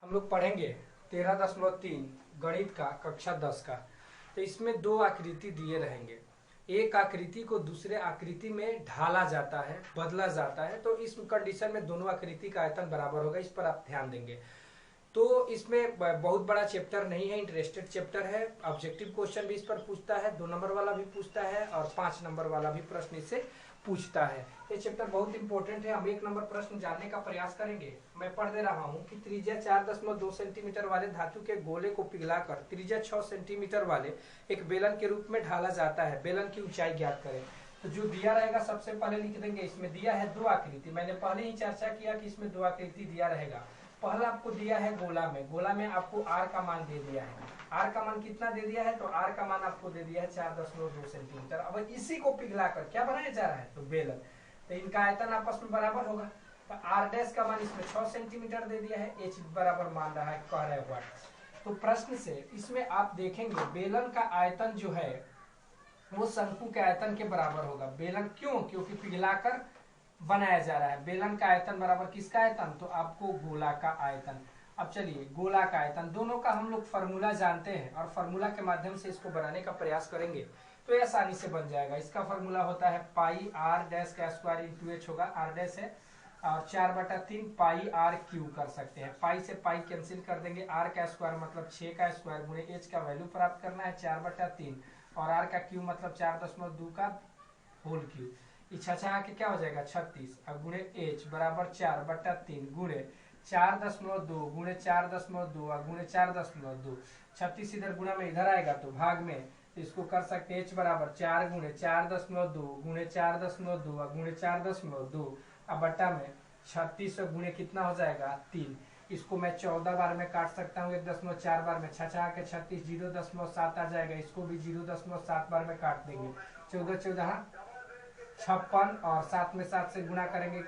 हम लोग पढ़ेंगे 13.3 गणित का कक्षा 10 का। तो इसमें दो आकृति दिए रहेंगे, एक आकृति को दूसरे आकृति में ढाला जाता है, बदला जाता है। तो इस कंडीशन में दोनों आकृति का आयतन बराबर होगा, इस पर आप ध्यान देंगे। तो इसमें बहुत बड़ा चैप्टर नहीं है, इंटरेस्टेड चैप्टर है। ऑब्जेक्टिव क्वेश्चन भी इस पर पूछता है, 2 नंबर वाला भी पूछता है और 5 नंबर वाला भी प्रश्न इससे पूछता है। ये चैप्टर बहुत इंपॉर्टेंट है। हम 1 नंबर प्रश्न जानने का प्रयास करेंगे। मैं पढ़ दे रहा हूँ कि त्रिज्या 4.2 सेंटीमीटर वाले धातु के गोले को पिघलाकर त्रिज्या 6 सेंटीमीटर वाले एक बेलन के रूप में ढाला जाता है। बेलन की ऊंचाई ज्ञात करें। तो जो दिया रहेगा सबसे पहले लिख देंगे। इसमें दिया है दो आकृति, मैंने पहले ही चर्चा किया कि इसमें दो आकृति दिया रहेगा। पहला आपको दिया है गोला में, गोला में आपको आर का मान दे दिया है। आर का मान कितना दे दिया है? तो आर का मान आपको दे दिया है 4.2 सेंटीमीटर। अब इसी को पिघलाकर क्या बनाया जा रहा है? तो बेलन। तो इनका आयतन आपस में बराबर होगा। तो आर डैश का मान इसमें 6 सेंटीमीटर दे दिया है, एच बराबर मान रहा है, कह रहे वाट। तो प्रश्न से इसमें आप देखेंगे बेलन का आयतन जो है वो शंकु के आयतन के बराबर होगा। बेलन क्यों? क्योंकि पिघलाकर बनाया जा रहा है। बेलन का आयतन बराबर किसका आयतन? तो आपको गोला का आयतन। अब चलिए गोला का आयतन, दोनों का हम लोग फार्मूला जानते हैं और फार्मूला के माध्यम से इसको बनाने का प्रयास करेंगे तो ये आसानी से बन जाएगा। इसका फार्मूला होता है पाई आर डैश का स्क्वायर इंटू एच होगा, आर डैश है, और 4/3 पाई आर क्यू कर सकते हैं। पाई से पाई कैंसिल कर देंगे, आर का स्क्वायर मतलब 6 का स्क्वायर गुणे एच का वैल्यू प्राप्त करना है 4/3 और आर का क्यू मतलब 4.2 का होल क्यू। इच्छा चाह के क्या हो जाएगा 36 और गुणे एच बराबर 4/3 गुणे 4.2 गुणे 4.2 और गुणे 4.2। 36 इधर गुणा में इधर आएगा तो भाग में, तो इसको कर सकते हैं एच बराबर 4 गुणे 4.2 गुणे 4.2 और गुणे 4.2 अब बट्टा में 36 गुणे कितना हो जाएगा 3। इसको मैं 14 बार में काट सकता हूँ, 1.4 बार में, 6 के 36 0.7 आ जाएगा। इसको भी 0.7 बार में काट देंगे। 14 14 56 और 7 में 7 से गुणा करेंगे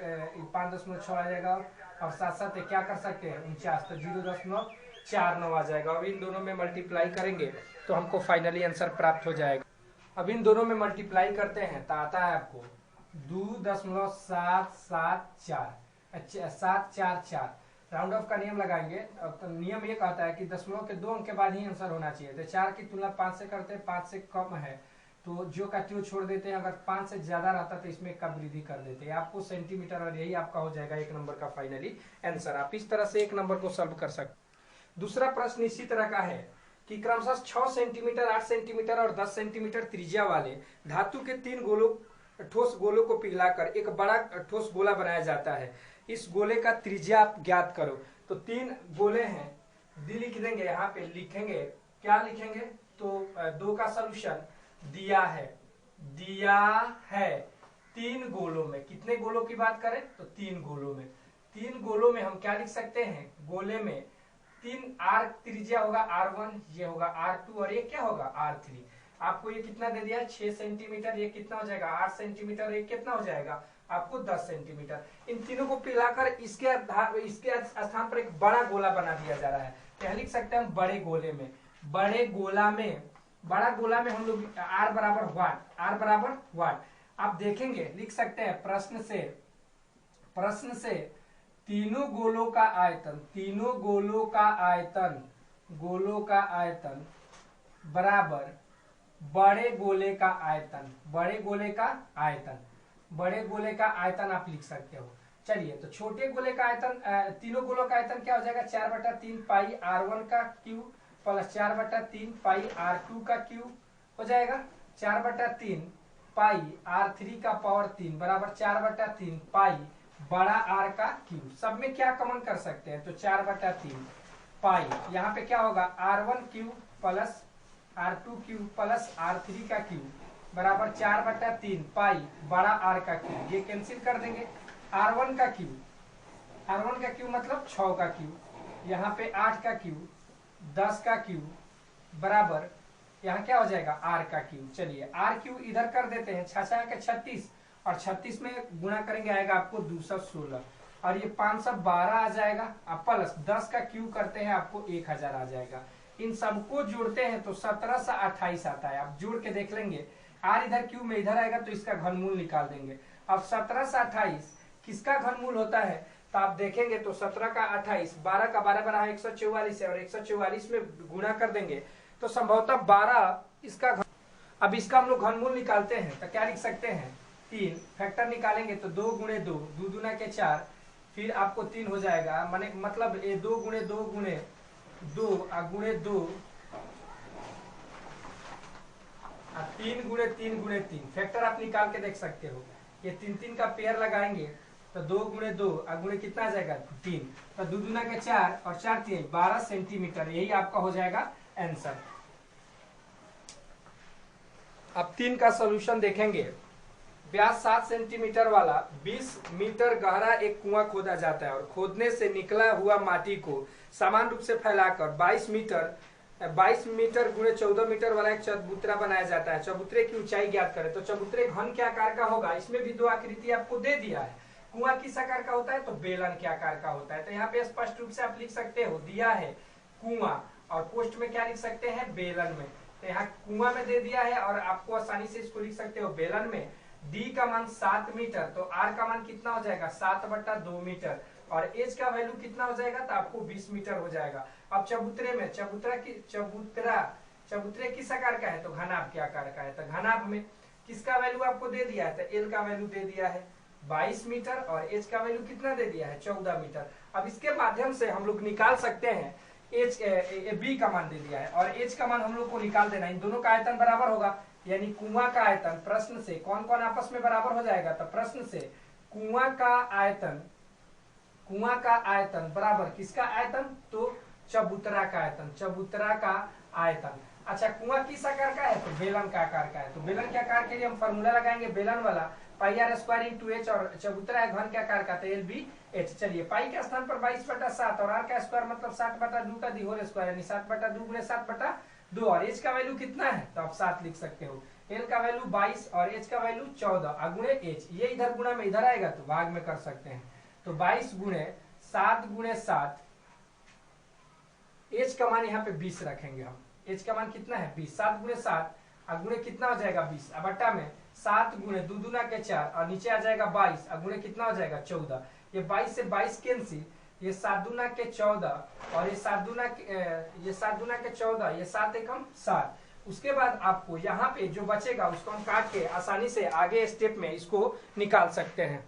5.6 आ जाएगा और 7 7 क्या कर सकते हैं 49, तो 0.49 आ जाएगा। अब इन दोनों में मल्टीप्लाई करेंगे तो हमको फाइनली आंसर प्राप्त हो जाएगा। अब इन दोनों में मल्टीप्लाई करते हैं तो आता है आपको 2.774, अच्छा 744। राउंड ऑफ का नियम लगाएंगे तो नियम ये कहता है कि दशमलव के 2 अंक के बाद ही आंसर होना चाहिए। तो 4 की तुलना 5 से करते हैं, 5 से कम है तो जो का त्यों छोड़ देते हैं। अगर 5 से ज्यादा रहता तो इसमें का वृद्धि कर देते हैं। आपको सेंटीमीटर और यही आपका हो जाएगा 1 नंबर का फाइनली आंसर। आप इस तरह से 1 नंबर को सॉल्व कर सकते। दूसरा प्रश्न इसी तरह का है कि क्रमशः 6 सेंटीमीटर, 8 सेंटीमीटर और 10 सेंटीमीटर त्रिज्या वाले धातु के 3 ठोस गोलों को पिघलाकर एक बड़ा ठोस गोला बनाया जाता है। इस गोले का त्रिज्या आप ज्ञात करो। तो 3 गोले हैं, डी लिख देंगे, यहाँ पे लिखेंगे, क्या लिखेंगे? तो 2 का सोल्यूशन दिया है 3 गोलों में। कितने गोलों की बात करें? तो 3 गोलों में। 3 गोलों में हम क्या लिख सकते हैं? गोले में 3 आर त्रिज्या होगा R1, ये होगा R2 और ये क्या होगा R3। आपको ये कितना दे दिया है 6 सेंटीमीटर, ये कितना हो जाएगा 8 सेंटीमीटर, ये कितना हो जाएगा आपको 10 सेंटीमीटर। इन तीनों को पिघलाकर इसके स्थान पर एक बड़ा गोला बना दिया जा रहा है। क्या लिख सकते हैं हम? बड़े गोले में। बड़ा गोला में हम लोग आर बराबर वाट। आप देखेंगे लिख सकते हैं प्रश्न से तीनों गोलों का आयतन बराबर बड़े गोले का आयतन आप लिख सकते हो। चलिए तो छोटे गोले का आयतन, तीनों गोलों का आयतन क्या हो जाएगा 4/3 पाई R1 का क्यूब प्लस 4/3 पाई R2 का क्यूब हो जाएगा। 4/3 पाई R3 का पावर 3 बराबर 4/3 पाई बड़ा R का क्यूब। सब में क्या कॉमन कर सकते हैं? तो 4/3 पाई, यहाँ पे क्या होगा R1 cube plus R2 cube plus R3 का क्यूब बराबर 4/3 पाई बड़ा R का क्यूब। ये कैंसिल कर देंगे। R1 का क्यूब मतलब 6 का क्यूब, यहाँ पे 8 का क्यूब, 10 का क्यूब बराबर यहाँ क्या हो जाएगा R का क्यूब। चलिए R क्यूब इधर कर देते हैं, 6 के 36 और 36 में गुणा करेंगे आएगा आपको 216 और ये 512 आ जाएगा। अब प्लस 10 का क्यूब करते हैं आपको 1000 आ जाएगा। इन सबको जोड़ते हैं तो 17 से 28 आता है। आप जोड़ के देख लेंगे, R इधर क्यूब में इधर आएगा तो इसका घनमूल निकाल देंगे। अब 17 से 28 किसका घनमूल होता है? तो आप देखेंगे तो 17 का 28, 12 का 12 बना है 144 है, और 144 में गुणा कर देंगे तो संभवतः 12 इसका अब इसका हम लोग घनमूल निकालते हैं तो क्या लिख सकते हैं 3, फैक्टर निकालेंगे तो 2 गुणे 2, 2 दूना के 4, फिर आपको 3 हो जाएगा, माने मतलब ये 2 गुणे 2 गुणे 2 गुणे 2, 3 गुणे 3 गुणे 3, फैक्टर आप निकाल के देख सकते हो। ये 3 3 का पेयर लगाएंगे तो 2 गुणे 2 गुणे कितना आ जाएगा 3, तो 2 दूना के 4 और 4 3 12 सेंटीमीटर, यही आपका हो जाएगा आंसर। अब 3 का सॉल्यूशन देखेंगे। व्यास 7 सेंटीमीटर वाला 20 मीटर गहरा एक कुआं खोदा जाता है और खोदने से निकला हुआ माटी को समान रूप से फैलाकर 22 मीटर गुणे 14 मीटर वाला एक चबूतरा बनाया जाता है। चबूतरे की ऊंचाई ज्ञात करें। तो चबूतरे घन के आकार का होगा। इसमें भी दो आकृति आपको दे दिया है। कुआं किस आकार का होता है तो बेलन के आकार का होता है। तो यहाँ पे स्पष्ट रूप से आप लिख सकते हो, दिया है कुआं और पोस्ट में क्या लिख सकते हैं बेलन में। तो यहाँ कुआं में दे दिया है और आपको आसानी से इसको लिख सकते हो बेलन में। डी का मान 7 मीटर, तो आर का मान कितना हो जाएगा 7/2 मीटर, और एच का वैल्यू कितना हो जाएगा तो आपको 20 मीटर हो जाएगा। अब चबूतरे में चबूतरे किस आकार का है तो घनाभ के आकार का है। तो घनाभ में किसका वैल्यू आपको दे दिया है तो एल का वैल्यू दे दिया है 22 मीटर और एच का वैल्यू कितना दे दिया है 14 मीटर। अब इसके माध्यम से हम लोग निकाल सकते हैं एच बी का मान दे दिया है और एच का मान हम लोग को निकाल देना। इन दोनों का आयतन बराबर होगा, यानी कुआं का आयतन प्रश्न से कौन कौन आपस में बराबर हो जाएगा तो प्रश्न से कुआं का आयतन बराबर किसका आयतन तो चबूतरा का आयतन। अच्छा, कुआं किस आकार का है तो बेलन का आकार का है। तो बेलन के आकार के लिए हम फॉर्मूला लगाएंगे बेलन वाला पाई आर स्क्वायर इंटू एच, और चबूतरा है घन के आकार का तो एल बी एच। चलिए पाई के स्थान पर 22/7 और आर का स्क्वायर मतलब 7/2 का दी होल स्क्वायर, यानी 7/2 गुणे 7/2, और एच का वैल्यू कितना है तो आप 7 लिख सकते हो। एल का वैल्यू 22 और एच का वैल्यू 14 गुणे एच, ये इधर गुणा में इधर आएगा तो भाग में कर सकते हैं। तो 22 गुणे 7 गुणे 7, एच का मान यहाँ पे 20 रखेंगे हम। एच का मान कितना है 20, 7 गुणे 7 गुणे कितना हो जाएगा 20, बट्टा में 7 गुणे 2 दूना के 4 और नीचे आ जाएगा 22 गुणे कितना हो जाएगा 14। ये 22 से 22 कैंसिल, ये 7 दूना के 14 और ये 7 दूना के 14, ये 7 एकम 7। उसके बाद आपको यहाँ पे जो बचेगा उसको हम काट के आसानी से आगे स्टेप में इसको निकाल सकते हैं।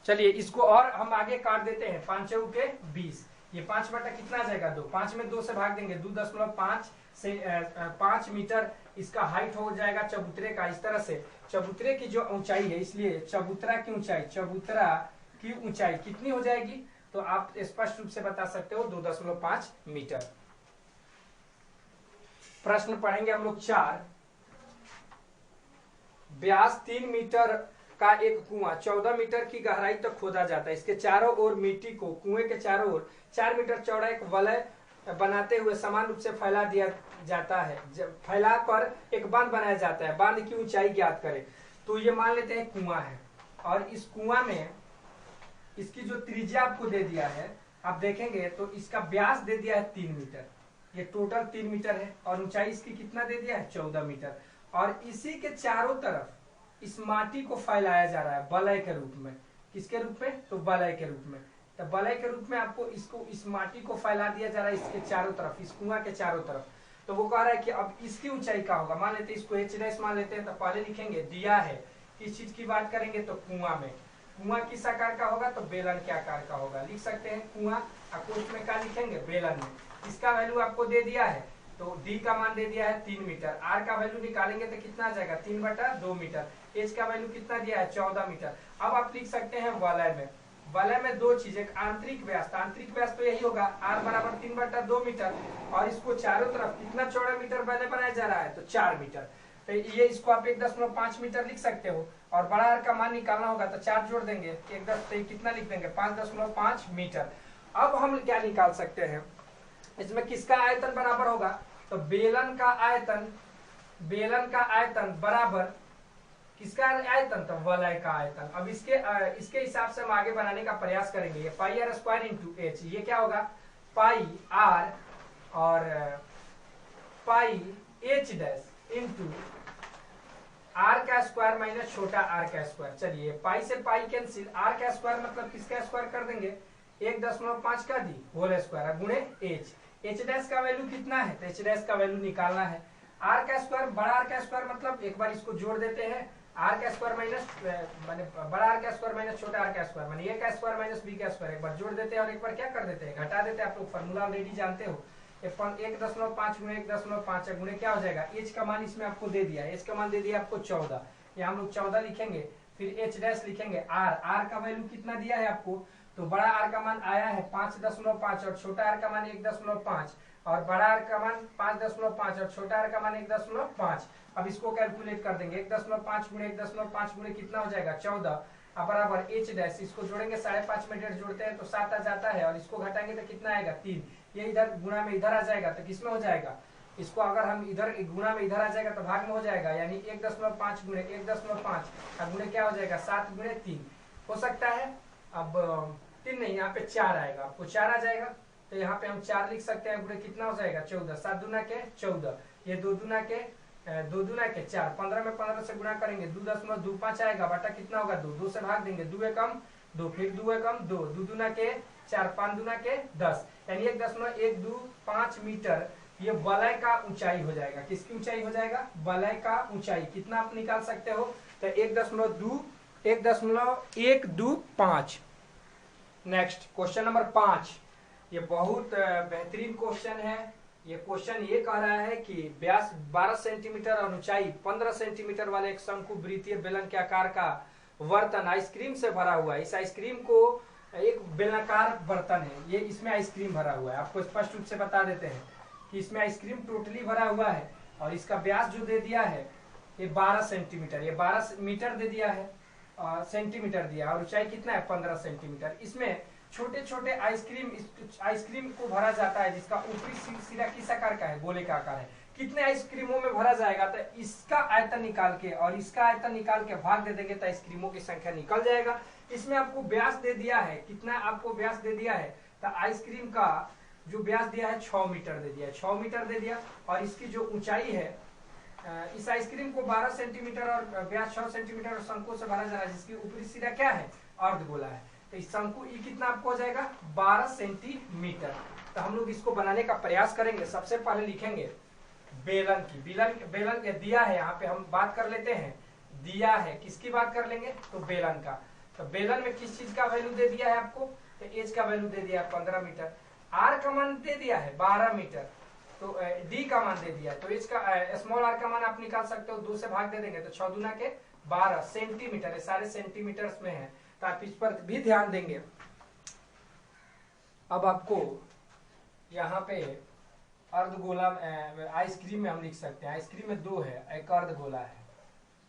चलिए इसको और हम आगे काट देते हैं। 5 के 20, ये 5 बटा कितना आ जाएगा 2, 5 में 2 से भाग देंगे 2.5 से 5 मीटर इसका हाइट हो जाएगा चबूतरे का। इस तरह से चबूतरे की जो ऊंचाई है, इसलिए चबूतरा की ऊंचाई कितनी हो जाएगी तो आप स्पष्ट रूप से बता सकते हो 2.5 मीटर। प्रश्न पढ़ेंगे हम लोग 4। व्यास 3 मीटर का एक कुआं 14 मीटर की गहराई तक खोदा जाता है। इसके चारों ओर मिट्टी को कुएं के चारों ओर 4 मीटर चौड़ा एक वलय बनाते हुए समान रूप से फैला दिया जाता है। फैला कर एक बांध बनाया जाता है। बांध की ऊंचाई ज्ञात करें। तो ये मान लेते हैं कुआं है और इस कुआं में इसकी जो त्रिज्या आपको दे दिया है, आप देखेंगे तो इसका व्यास दे दिया है 3 मीटर, ये टोटल 3 मीटर है, और ऊंचाई इसकी कितना दे दिया है 14 मीटर। और इसी के चारों तरफ इस माटी को फैलाया जा रहा है बलय के रूप में। किसके रूप में तो बलय के रूप में। तो बलय के रूप में आपको इस माटी को फैला दिया जा रहा है इसके चारों तरफ, इस कुआं के चारों तरफ। तो वो कह रहा है कि अब इसकी ऊंचाई क्या होगा। मान लेते हैं इसको एच डैश मान लेते हैं। तो पहले लिखेंगे दिया है किस चीज की बात करेंगे तो कुआं में। कुआं किस आकार का होगा तो बेलन के आकार का होगा। लिख सकते हैं कुआं, अकोष्ठ में क्या लिखेंगे बेलन में। इसका वैल्यू आपको दे दिया है तो डी का मान दे दिया है 3 मीटर। आर का वैल्यू निकालेंगे तो कितना आ जाएगा 3/2 मीटर। एच का वैल्यू कितना दिया है 14 मीटर। अब आप लिख सकते हैं वलय में। वलय में दो चीज, एक आंतरिक व्यास, आंतरिक व्यास तो यही होगा आर बराबर 3/2 मीटर, और इसको चारों तरफ कितना चौड़ा मीटर वलय बनाया जा रहा है तो 4 मीटर। तो ये इसको आप 1.5 मीटर लिख सकते हो, और बड़ा आर का मान निकालना होगा तो 4 जोड़ देंगे 1 कितना लिख देंगे 5.5 मीटर। अब हम क्या निकाल सकते हैं, इसमें किसका आयतन बराबर होगा तो बेलन का आयतन बराबर किसका आयतन तो वलय का आयतन। अब इसके हिसाब से हम आगे बनाने का प्रयास करेंगे। ये पाई आर स्क्वायर इंटू एच, ये क्या होगा पाई आर और पाई एच डैश इंटू आर का स्क्वायर माइनस छोटा आर का स्क्वायर। चलिए पाई से पाई कैंसिल, आर का स्क्वायर मतलब किसका स्क्वायर कर देंगे 1.5 का दी होल स्क्वायर गुणे एच। एच डैश का वैल्यू कितना है तो एच डैश का वैल्यू निकालना है। आर का स्क्वायर बड़ा आर का स्क्वायर मतलब एक बार इसको जोड़ देते हैं, आर का स्क्वायर माइनस माने बड़ा आर का स्क्वायर माइनस छोटा आर का स्क्वायर माने ए का स्क्वायर माइनस बी का स्क्वायर, एक बार जोड़ देते हैं और एक बार क्या कर देते हैं घटा देते हैं। आप लोग फॉर्मूला ऑलरेडी जानते हो, 1.5 गुणे 1.5 गुणे क्या हो जाएगा, एच का मान इसमें आपको दे दिया, एच का मान दे दिया आपको 14, यहाँ हम लोग 14 लिखेंगे, फिर एच डैश लिखेंगे आर, आर का वैल्यू कितना दिया है आपको, तो बड़ा आर का मान आया है 5.5 और छोटा आर का मान 1.5 और बड़ा आर का मान 5.5 और छोटा आर का मान 1.5। अब इसको कैलकुलेट कर देंगे, 1.5 गुणे 1.5 गुणे कितना हो जाएगा 14 अब बराबर एच डैश, इसको जोड़ेंगे 5.5 में 1.5 जोड़ते हैं तो 7 आ जाता है और इसको घटाएंगे तो कितना आएगा 3, ये इधर गुणा में इधर आ जाएगा तो किसमें हो जाएगा, इसको अगर हम इधर गुणा में इधर आ जाएगा तो भाग में हो जाएगा, यानी 1.5 गुणे 1.5 गुणे क्या हो जाएगा 7 गुणे 3 हो सकता है। अब 3 नहीं, यहाँ पे 4 आएगा, आपको 4 आ जाएगा तो यहाँ पे हम 4 लिख सकते हैं, गुणे कितना हो जाएगा 14, 7 दूना के 14, ये 2 दूना के 4, 15 में 15 से गुणा करेंगे 2.25 आएगा, बटा कितना होगा 2, 2 से भाग देंगे 2 एकम 2, फिर 2 एकम 2, 2 दूना के 4, 5 दूना के 10, यानी 1.125 मीटर ये वलय का ऊंचाई हो जाएगा। किसकी ऊंचाई हो जाएगा, वलय का ऊंचाई कितना आप निकाल सकते हो तो 1.125। नेक्स्ट क्वेश्चन नंबर 5, ये बहुत बेहतरीन क्वेश्चन है। ये क्वेश्चन ये कह रहा है कि व्यास 12 सेंटीमीटर और ऊंचाई 15 सेंटीमीटर वाले एक शंकु वृत्तीय बेलन के आकार का बर्तन आइसक्रीम से भरा हुआ है। इस आइसक्रीम को एक बेलनाकार बर्तन है, ये इसमें आइसक्रीम भरा हुआ है। आपको स्पष्ट रूप से बता देते हैं कि इसमें आइसक्रीम टोटली भरा हुआ है और इसका व्यास जो दे दिया है ये 12 सेंटीमीटर, ये 12 मीटर दे दिया है, सेंटीमीटर दिया और ऊंचाई कितना है 15 सेंटीमीटर। इसमें छोटे छोटे आइसक्रीम को भरा जाता है जिसका ऊपरी सिरा किस आकार का है, गोले का आकार है। कितने आइसक्रीमों में भरा जाएगा तो इसका आयतन निकाल के और इसका आयतन निकाल के भाग दे देंगे तो आइसक्रीमों की संख्या निकल जाएगा। इसमें आपको व्यास दे दिया है, कितना आपको व्यास दे दिया है तो आइसक्रीम का जो व्यास दिया है 6 मीटर दे दिया, 6 मीटर दे दिया और इसकी जो ऊंचाई है इस आइसक्रीम को 12 सेंटीमीटर और व्यास 6 सेंटीमीटर और शंकु से भरा जा रहा है जिसकी ऊपरी सिरा क्या है अर्धगोला है, तो इस शंकु ई कितना आपको हो जाएगा 12 सेंटीमीटर। तो हम लोग इसको बनाने का प्रयास करेंगे। सबसे पहले लिखेंगे बेलन की, बेलन दिया है, यहाँ पे हम बात कर लेते हैं, दिया है किसकी बात कर लेंगे तो बेलन का। तो बेलन में किस चीज का वैल्यू दे दिया है आपको तो एच का वैल्यू दे दिया है 15 मीटर, आर का मान दे दिया है 12 मीटर, तो डी का मान दे दिया है तो एच का स्मॉल आर का मान आप निकाल सकते हो, 2 से भाग दे देंगे तो 6 दूना के 12 सेंटीमीटर, सारे सेंटीमीटर्स में है तो आप इस पर भी ध्यान देंगे। अब आपको यहाँ पे अर्धगोला आइसक्रीम में हम लिख सकते हैं, आइसक्रीम में 2 है, एक अर्धगोला है,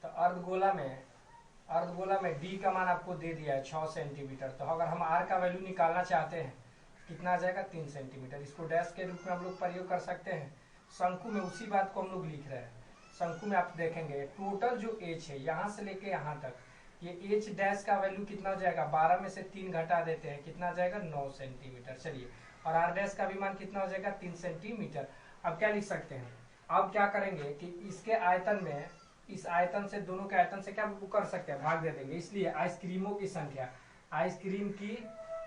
तो अर्धगोला में डी का मान आपको दे दिया है 6 सेंटीमीटर। तो अगर हम आर का वैल्यू निकालना चाहते हैं कितना आ जाएगा 3 सेंटीमीटर, इसको डैश के रूप में हम लोग प्रयोग कर सकते हैं। शंकु में उसी बात को हम लोग लिख रहे हैं, शंकु में आप देखेंगे टोटल जो एच है यहाँ से लेके यहाँ तक, ये एच डैश का वैल्यू कितना हो जाएगा 12 में से 3 घटा देते हैं कितना आ जाएगा 9 सेंटीमीटर। चलिए और आर डैश का भी मान कितना हो जाएगा 3 सेंटीमीटर। अब क्या लिख सकते हैं, अब क्या करेंगे कि इसके आयतन में इस आयतन से दोनों के आयतन से क्या कर सकते हैं भाग दे देंगे, इसलिए आइसक्रीमों की संख्या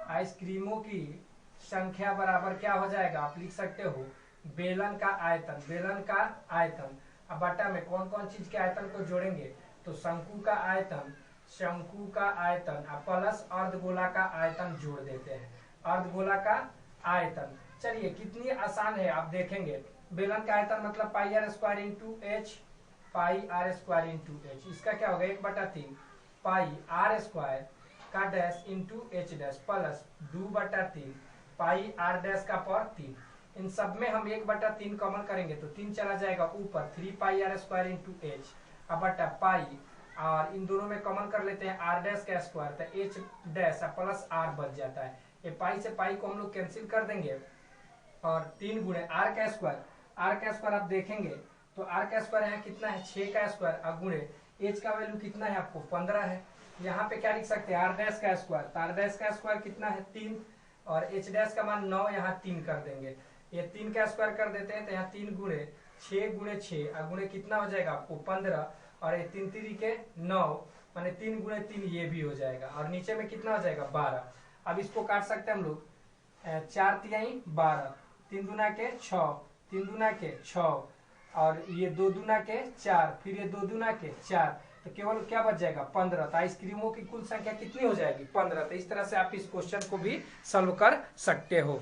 आइसक्रीमों की संख्या बराबर क्या हो जाएगा आप लिख सकते हो बेलन का आयतन। अब बटा में कौन कौन चीज के आयतन को जोड़ेंगे तो शंकु का आयतन प्लस अर्धगोला का आयतन जोड़ देते हैं, अर्धगोला का आयतन। चलिए कितनी आसान है आप देखेंगे, बेलन का आयतन मतलब pi r square into h, pi r square into h, इसका क्या होगा 1/3 पाई आर स्क्वायर का dash into h dash plus 2/3 pi r dash का पावर 3। इन सब में हम 1/3 कॉमन करेंगे तो 3 चला जाएगा ऊपर, 3 पाई आर स्क्वायर इंटू एच अब बटा पाई, और इन दोनों में कॉमन कर लेते हैं आर डैश का स्क्वायर तो एच डैश प्लस आर बच जाता है। ये पाई से पाई को हम लोग कैंसिल कर देंगे और 3 गुणे आर का स्क्वायर आप देखेंगे तो आर का स्क्वायर यहाँ कितना है 6 का स्क्वायर और गुणे एच का वैल्यू कितना है आपको 15 है। यहाँ पे क्या लिख सकते हैं आर डैश का स्क्वायर, तो आर डैश का स्क्वायर कितना है 3 और एच डैश का मान 9, यहाँ 3 कर देंगे, ये 3 का स्क्वायर कर देते हैं तो यहाँ 3 गुणे 6 और गुणे कितना हो जाएगा आपको 15 और ये 3 3 के 9, माने 3 गुणे 3 ये भी हो जाएगा। और नीचे में कितना हो जाएगा 12। अब इसको काट सकते हैं हम लोग, 4 तिहाई 12, 3 दूना के 6, 3 दूना के 6, और ये 2 दूना के 4, फिर ये 2 दूना के 4, तो केवल क्या बच जाएगा 15। तो आइसक्रीमों की कुल संख्या कितनी हो जाएगी 15। तो इस तरह से आप इस क्वेश्चन को भी सॉल्व कर सकते हो।